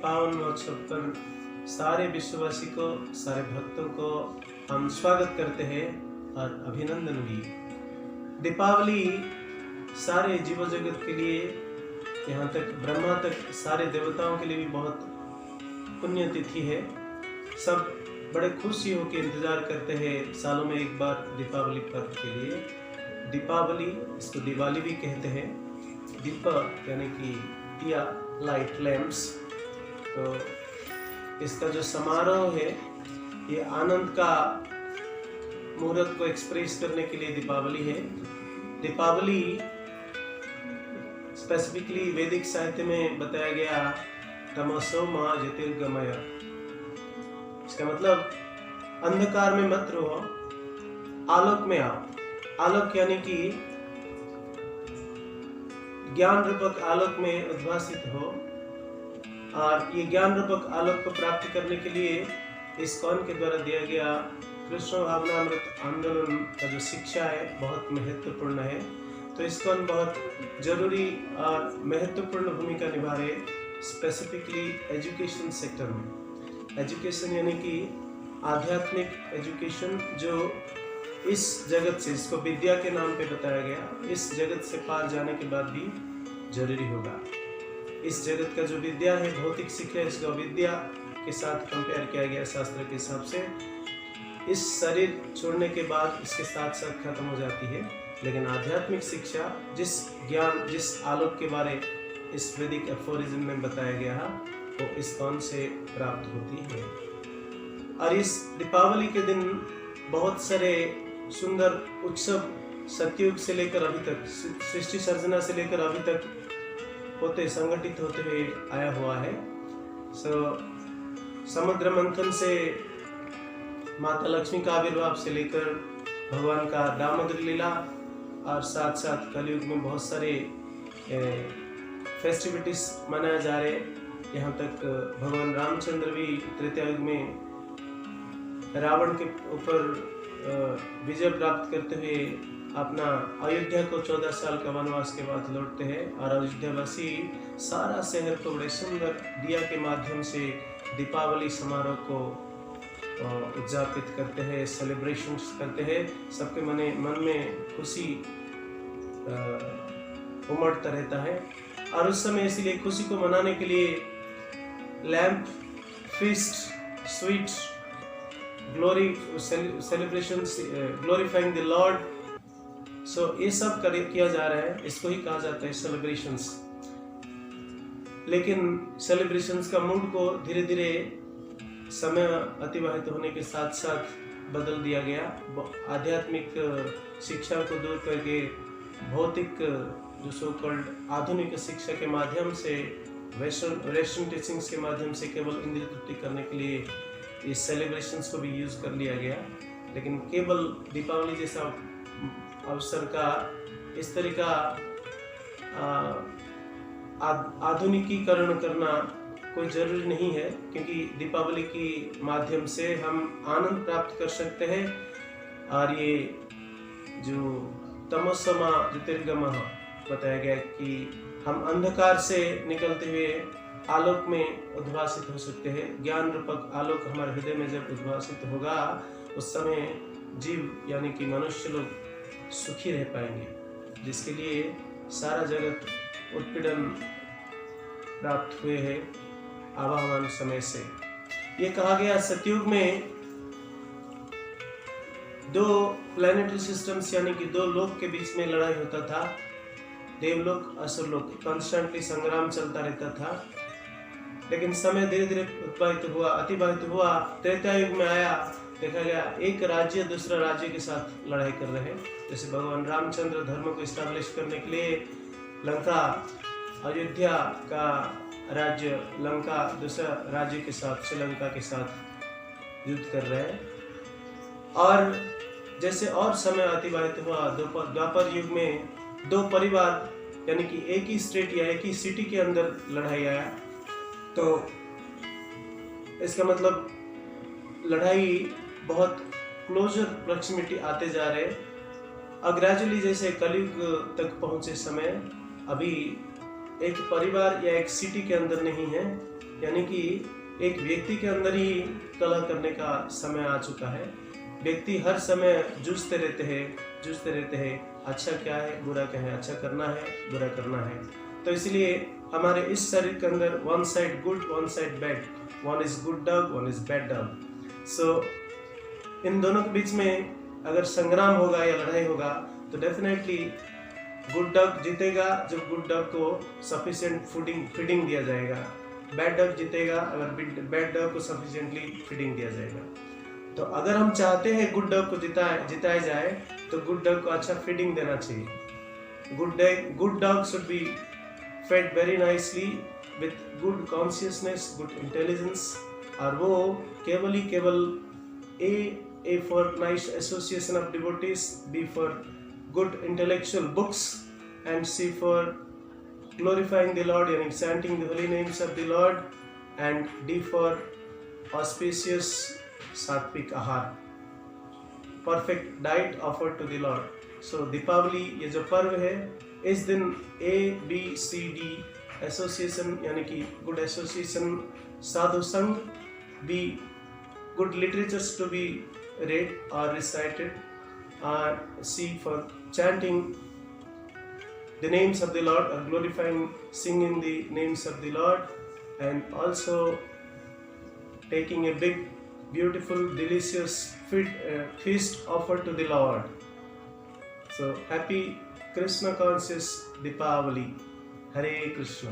पावन महोत्सव पर सारे विश्ववासी को, सारे भक्तों को हम स्वागत करते हैं और अभिनंदन भी। दीपावली सारे जीव जगत के लिए, यहाँ तक ब्रह्मा तक सारे देवताओं के लिए भी बहुत पुण्य तिथि है। सब बड़े खुशी होकर इंतजार करते हैं सालों में एक बार दीपावली पर्व के लिए। दीपावली, इसको दिवाली भी कहते हैं। दीप यानी कि दिया, लाइट, लैम्प्स। तो इसका जो समारोह है ये आनंद का मुहूर्त को एक्सप्रेस करने के लिए दीपावली है। दीपावली स्पेसिफिकली वैदिक साहित्य में बताया गया तमसो मा ज्योतिर्गमय। इसका मतलब अंधकार में मत रहो, आलोक में आओ। आलोक यानी कि ज्ञान रूपक आलोक में उद्भासित हो। और ये ज्ञान रूपक आलोक को प्राप्त करने के लिए इस्कॉन के द्वारा दिया गया कृष्ण भावनामृत आंदोलन का जो शिक्षा है बहुत महत्वपूर्ण है। तो इस्कॉन बहुत जरूरी और महत्वपूर्ण भूमिका निभा रहे, स्पेसिफिकली एजुकेशन सेक्टर में। एजुकेशन यानी कि आध्यात्मिक एजुकेशन, जो इस जगत से, इसको विद्या के नाम पे बताया गया, इस जगत से पार जाने के बाद भी जरूरी होगा। इस जगत का जो विद्या है, भौतिक शिक्षा, इसको विद्या के साथ कंपेयर किया गया शास्त्र के हिसाब से। इस शरीर छोड़ने के बाद इसके साथ साथ खत्म हो जाती है, लेकिन आध्यात्मिक शिक्षा, जिस ज्ञान, जिस आलोक के बारे इस वैदिक एफोरिज्म में बताया गया है, वो इस्कॉन से प्राप्त होती है। और इस दीपावली के दिन बहुत सारे सुंदर उत्सव सतयुग से लेकर अभी तक, सृष्टि सर्जना से लेकर अभी तक संगठित होते हुए आया हुआ है। समुद्र मंथन से माता लक्ष्मी का आविर्भाव से लेकर भगवान का दामोदर लीला, और साथ साथ कलयुग में बहुत सारे फेस्टिविटीज मनाए जा रहे। यहाँ तक भगवान रामचंद्र भी त्रेता युग में रावण के ऊपर विजय प्राप्त करते हुए अपना अयोध्या को 14 साल का वनवास के बाद लौटते हैं। और अयोध्यावासी सारा शहर को बड़े सुंदर दिया के माध्यम से दीपावली समारोह को उद्यापित करते हैं, सेलिब्रेशंस करते हैं। सबके मन में खुशी उमड़ता रहता है। और उस समय इसलिए खुशी को मनाने के लिए lamp, feast, sweet, glory, celebration, glorifying the lord. So ये सब किया जा रहा है। इसको ही कहा जाता है सेलिब्रेशंस। लेकिन सेलिब्रेशंस का मूड को धीरे धीरे समय अतिबाहित होने के साथ साथ बदल दिया गया। आध्यात्मिक शिक्षा को दूर करके भौतिक, जो सो कॉल्ड आधुनिक शिक्षा के माध्यम से, वेस्टर्न टीचिंग्स के माध्यम से केवल इंद्रिय तृप्ति करने के लिए इस सेलिब्रेशंस को भी यूज कर लिया गया। लेकिन केवल दीपावली जैसा अवसर का इस तरीका आधुनिकीकरण करना कोई जरूरी नहीं है, क्योंकि दीपावली की माध्यम से हम आनंद प्राप्त कर सकते हैं। और ये जो तमसमा ज्योतिर्गमः बताया गया कि हम अंधकार से निकलते हुए आलोक में उद्भासित हो सकते हैं। ज्ञान रूपक आलोक हमारे हृदय में जब उद्भासित होगा, उस समय जीव यानी कि मनुष्य लोग सुखी रह पाएंगे, जिसके लिए सारा जगत उत्पीड़न प्राप्त हुए हैं आवाहन समय से। ये कहा गया सतयुग में 2 प्लैनेटरी सिस्टम्स यानी कि 2 लोक के बीच में लड़ाई होता था। देवलोक, असुरलोक, कॉन्स्टेंटली संग्राम चलता रहता था। लेकिन समय धीरे धीरे अतिबाहित हुआ। त्रेता युग में आया, देखा गया एक राज्य दूसरा राज्य के साथ लड़ाई कर रहे हैं। जैसे भगवान रामचंद्र धर्म को इस्टेब्लिश करने के लिए लंका, अयोध्या का राज्य लंका दूसरा राज्य के साथ, श्रीलंका के साथ युद्ध कर रहे हैं। और जैसे और समय अतिबाहित हुआ, द्वापर युग में 2 परिवार यानी कि एक ही स्टेट या एक ही सिटी के अंदर लड़ाई आया। तो इसका मतलब लड़ाई बहुत क्लोजर प्रॉक्सिमिटी आते जा रहे। और ग्रेजुअली जैसे कलयुग तक पहुंचे समय, अभी एक परिवार या एक सिटी के अंदर नहीं है, यानी कि एक व्यक्ति के अंदर ही कलह करने का समय आ चुका है। व्यक्ति हर समय जूझते रहते हैं, अच्छा क्या है बुरा क्या है, अच्छा करना है बुरा करना है। तो इसलिए हमारे इस शरीर के अंदर one side good one side bad, one is good dog one is bad dog. So इन दोनों के बीच में अगर संग्राम होगा या लड़ाई होगा तो डेफिनेटली गुड डॉग जीतेगा जब गुड डॉग को सफिशिएंट फीडिंग दिया जाएगा। बैड डॉग जीतेगा अगर बैड डॉग को सफिशिएंटली फीडिंग दिया जाएगा। तो अगर हम चाहते हैं गुड डॉग को जिताया जाए तो गुड डॉग को अच्छा फीडिंग देना चाहिए। Good dog should be fed very nicely with good consciousness, good intelligence, और वो केवल A for nice association of devotees, B for good intellectual books, and C for glorifying the Lord and chanting the holy names of the Lord, and D for auspicious sattvic ahar, perfect diet offered to the Lord. So Deepawali ये जो पर्व है, इस दिन ABCD association यानी कि good association, साधु संघ, be good literatures to be read or recited, C for chanting the names of the Lord or glorifying, singing the names of the Lord, and also taking a big, beautiful, delicious feast offered to the Lord. So happy Krishna conscious Deepavali. Hare Krishna.